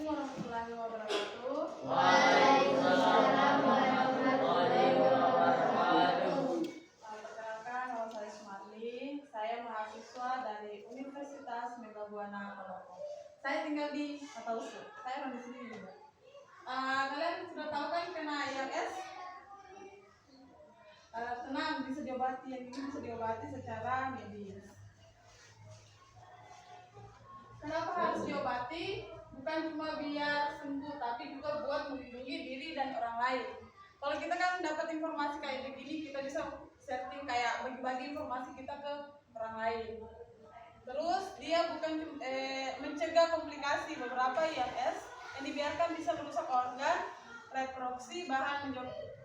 Assalamualaikum warahmatullahi wabarakatuh. Waalaikumsalam warahmatullahi wabarakatuh. Perkenalkan, nama saya Sumarli. Saya mahasiswa dari Universitas Megabuana Palopo. Saya tinggal di Matausu. Saya orang di sini juga. Kalian sudah tahu kan kena IMS? Tenang, bisa diobati. Yang ini bisa diobati secara medis. Kenapa harus diobati? Bukan cuma biar sembuh, tapi juga buat melindungi diri dan orang lain. Kalau kita kan dapat informasi kayak begini, kita bisa setting kayak bagi-bagi informasi kita ke orang lain. Terus dia bukan mencegah komplikasi beberapa IMS yang dibiarkan bisa merusak organ reproduksi, bahkan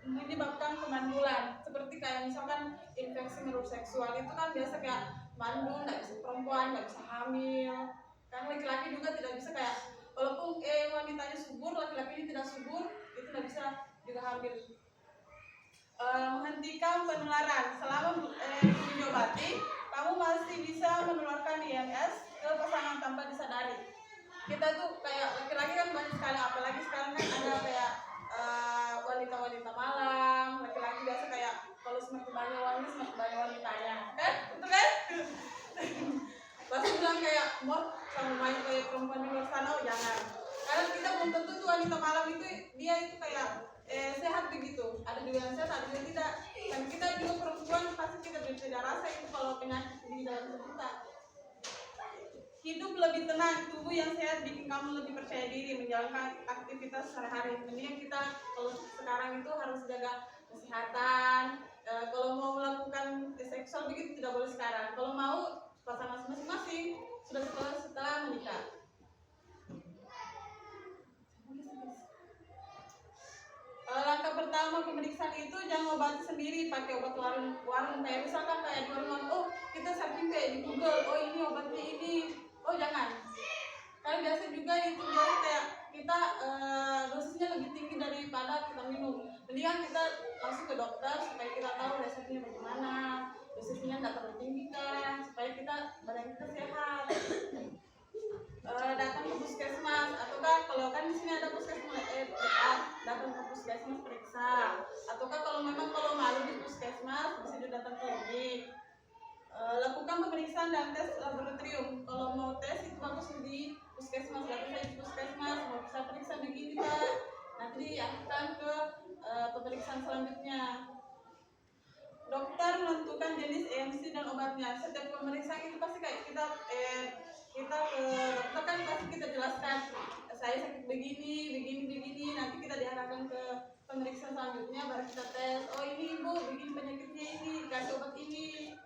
menyebabkan kemandulan. Seperti kayak misalkan infeksi menular seksual itu kan biasa kayak mandul, nggak bisa perempuan, nggak bisa hamil. Kan laki-laki juga tidak bisa kayak walaupun wanitanya subur, laki-laki ini tidak subur, itu tidak bisa juga hamil. Menghentikan penularan selama diobati, kamu masih bisa menularkan IMS ke pasangan tanpa disadari. Kita tuh kayak laki-laki kan banyak sekali, apalagi sekarang kan ada kayak wanita-wanita malam, laki-laki biasa kayak kalau semakin banyak wanita semakin banyak wanitanya, kan? Betul kan? Pasti bilang kayak mau sama main kayak perempuan di luar sana, oh jangan. Karena kita belum tentu tuh wanita malam itu dia itu kayak sehat begitu. Ada juga yang sehat, ada juga tidak. Dan kita juga perempuan pasti kita tidak rasa itu kalau penyakit di dalam tubuh kita. Hidup lebih tenang, tubuh yang sehat bikin kamu lebih percaya diri menjalankan aktivitas sehari-hari. Mendingan kita kalau sekarang itu harus jaga kesehatan. Kalau mau melakukan seksual begitu tidak boleh sekarang. Kalau mau pasangan masing-masing sudah setelah menikah. Langkah pertama pemeriksaan itu jangan obati sendiri pakai obat warung kayak misalkan kayak di warung, oh kita searching kayak di Google, oh ini obatnya ini, oh jangan. Karena biasa juga itu biasa kayak kita dosisnya lebih tinggi daripada kita minum. Mendingan kita langsung ke dokter supaya kita tahu resepnya bagaimana, dosisnya nggak terlalu tinggi kan, supaya kita badan kita sehat. Datang ke puskesmas ataukah kalau kan di sini ada puskesmas datang ke puskesmas periksa, ataukah kalau memang kalau malu di puskesmas bisa juga datang ke klinik. Lakukan pemeriksaan dan tes laboratorium. Kalau mau tes itu bagus di puskesmas, tapi saya di puskesmas mau bisa periksa begini Pak, nanti diarahkan ke pemeriksaan selanjutnya. Dokter menentukan jenis EMC dan obatnya. Setiap pemeriksaan itu pasti kayak kita ke dokter kan pasti kita jelaskan saya sakit begini, nanti kita diarahkan ke pemeriksaan selanjutnya baru kita tes. Oh ini ibu begini penyakitnya ini, kasih obat ini.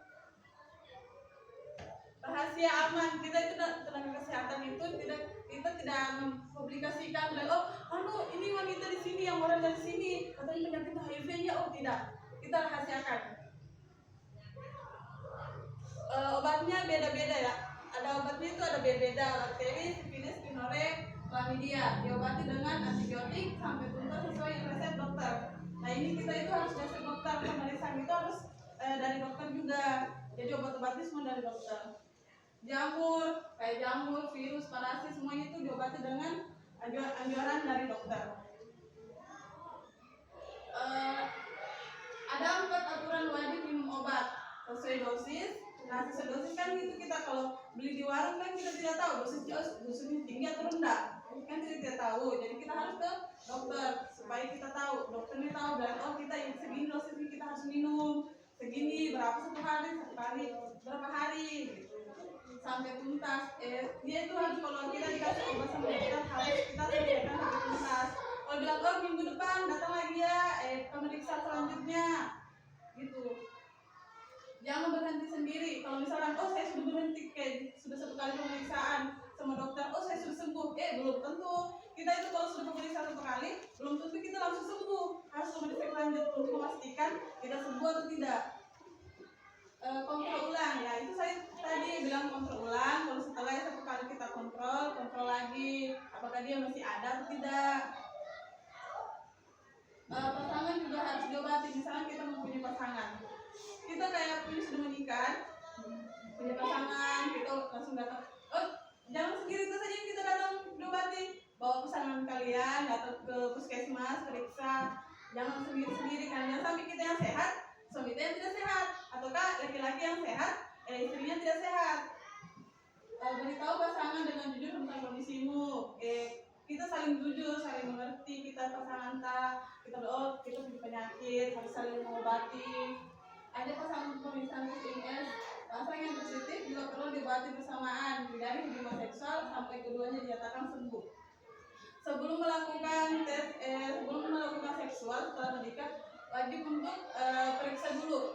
Rahasia aman, kita itu tenaga kesehatan itu kita tidak mempublikasikan dan ini wanita di sini yang orang dari sini katanya penyakit HIV nya, oh tidak, kita rahasiakan. Obatnya beda-beda ya, ada obatnya itu ada beda-beda, bakteri, sifilis, gonorrea, chlamydia, diobati dengan antibiotik sampai tuntas sesuai resep dokter. Nah ini kita itu harus resep dokter, pemeriksaan itu harus dari dokter juga, jadi obat-obatnya semua dari dokter. Jamur, kayak jamur, virus, parasit, semuanya itu diobati dengan anjuran dari dokter. Ada 4 aturan wajib minum obat sesuai dosis. Nah sesuai dosis kan itu kita kalau beli di warung kan kita tidak tahu dosisnya tinggi atau rendah, kan kita tidak tahu. Jadi kita harus ke dokter supaya kita tahu, dokternya tahu dan kita segini dosisnya kita harus minum segini berapa satu kali berapa hari gitu sampai tuntas. Dia itu harus kalau kita dikasih obat sama dokter harus kita selesaikan sampai tuntas. Kalau bilang minggu depan datang lagi ya pemeriksaan selanjutnya gitu. Jangan berhenti sendiri. Kalau misalkan saya sudah berhenti kayak sudah 1 kali pemeriksaan sama dokter, saya sudah sembuh. Belum tentu. Kita itu kalau sudah pemeriksaan 1 kali belum tentu kita langsung sembuh. Harus pemeriksaan lanjut untuk memastikan kita sembuh atau tidak. Kontrol ulang ya, itu saya tadi bilang kontrol ulang. Kalau setelah 1 kali kita kontrol lagi apakah dia masih ada atau tidak. Pasangan juga harus diobati. Misalnya kita mempunyai pasangan, kita kayak sudah menikah, punya pasangan, kita langsung datang. Jangan sendiri itu saja kita datang diobati, bawa kalian atau ke puskesmas periksa, jangan sendiri-sendiri kan, jangan sampai kita yang sehat suami kita yang tidak sehat, ataukah laki-laki yang sehat istrinya tidak sehat. Beritahu pasangan dengan jujur tentang kondisimu. Kita saling jujur, saling mengerti kita pasangan kita doa, kita punya penyakit, harus saling mengobati. Ada pasangan pemeriksaan PCOS, pasangan yang positif juga perlu diobati bersamaan dari hubungan seksual sampai keduanya dinyatakan sembuh. Sebelum melakukan seksual setelah menikah, wajib untuk periksa dulu.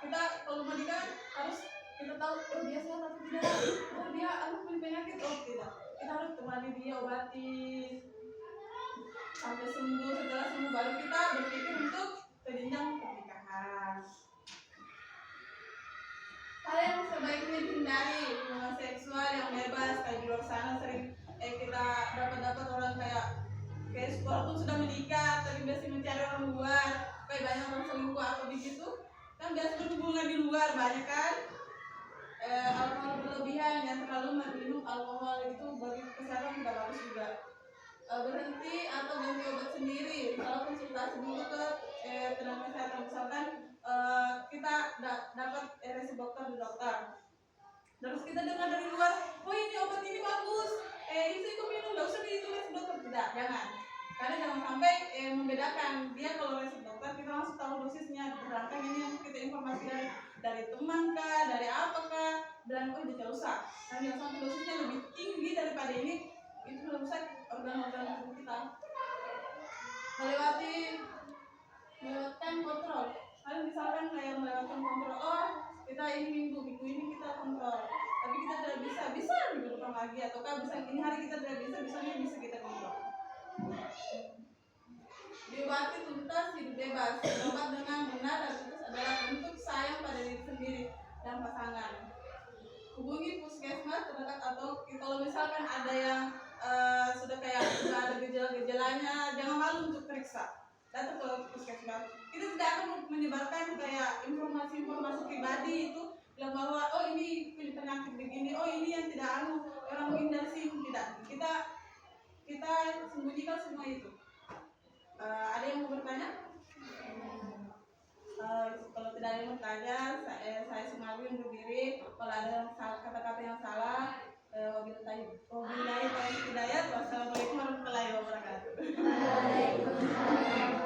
Kita kalau menikah harus kita tahu dia sehat atau tidak, dia punya penyakit tidak. Kita harus temani dia, obati sampai sembuh. Setelah sembuh baru kita berpikir untuk ke jenjang pernikahan. Hal yang sebaiknya dihindari, hubungan seksual yang bebas. Kayak di luar sana sering kita dapat orang kayak walaupun sudah menikah tapi biasa mencari orang luar, kayak banyak orang selingkuh atau begitu kan, biasa berhubungan di luar banyak kan. Alkohol berlebihan, yang terlalu minum alkohol itu bagi kesehatan tidak bagus juga. Berhenti atau ganti obat sendiri, kalau konsultasi dulu ke tenaga kesehatan. Misalkan kita dapat resep dokter di dokter, terus kita dengar dari luar, oh ini obat ini bagus, itu minum, nggak usah ditulis dokter. Tidak, jangan, karena jangan sampai membedakan. Dia kalau resep dokter kita langsung tahu dosisnya, berangkat ini yang kita informasi dari teman kah, dari apakah, dan oh tidak usah. Dan jangan sampai dosisnya lebih tinggi daripada ini, itu merusak organ-organ tubuh kita. Melewatkan kontrol. Kalau misalkan kayak melewatkan kontrol, oh kita ini minggu ini kita kontrol, tapi kita tidak bisa minggu depan lagi, ataukah bisa ini hari kita tidak bisa, besoknya bisa kita kontrol. Diobati tuntas, hidup bebas. Berobat dengan benar dan tuntas adalah bentuk sayang pada diri sendiri dan pasangan. Hubungi puskesmas terdekat, atau kalau misalkan ada yang sudah ada gejala-gejalanya, jangan malu untuk periksa. Datang ke puskesmas. Kita tidak akan menyebarkan kayak informasi-informasi pribadi itu yang bahwa oh ini punya penyakit begini, oh ini yang tidak orang menghindar sih, tidak. Kita sembunyikan semua itu. Ada yang mau bertanya? Kalau tidak ada yang bertanya, saya Sumawi undur diri. Kalau ada kata-kata yang salah, wabillahi taufiq hidayah. Wassalamualaikum warahmatullahi wabarakatuh. Waalaikumsalam.